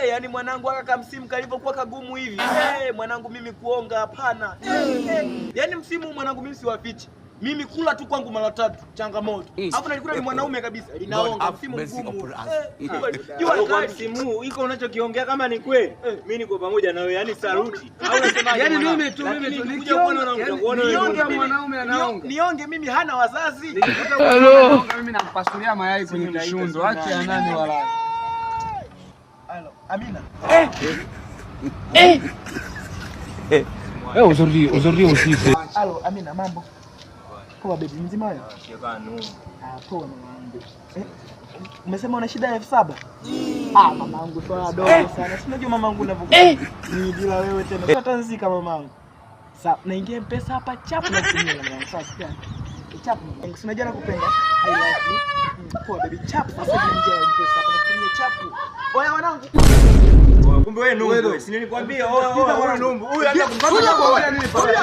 yani mwanangu aka msimu kalivyokuwa kagumu hivi. Mwanangu mimi kuonga hapana. Yani msimu mwanangu mimi siwafichi. Mimi kula tu kwangu mara 3 changamoto. Alafu nalikula ni mwanaume kabisa. Linaonga msimu mgumu. Jua kwa msimu iko unachokiongea kama ni kweli. Mimi niko pamoja na wewe, yani saluti. Au unasemaje? Yani mimi tu nikuja kuona na kuona wewe mwanaume anaonga. Nionge mimi hana wazazi. Hello. Mimi nampasulia mayai kwenye mshundo. Acha ya nani wala. Halo, Amina. Aujourd'hui aussi c'est. Halo, Amina, mambo? Poa baby, mzima wewe? Poa mwanangu. Umesema una shida ya 7,000? Mamangu swala dogo sana. Si unajua mamangu unavyokuwa. Ni bila wewe tena. Tutanzika mamangu. Sasa naingia M-Pesa hapa chapu na kutumia mamangu. Sasa chapu. Si unajua nakupenda. I love you. Poa baby, chapu. Sasa naingia M-Pesa hapa natumia chapu. Oya wanangu. Kumbe wewe numbu. Si nilikwambia wewe numbu. Huyu hata kumfanya nini pale?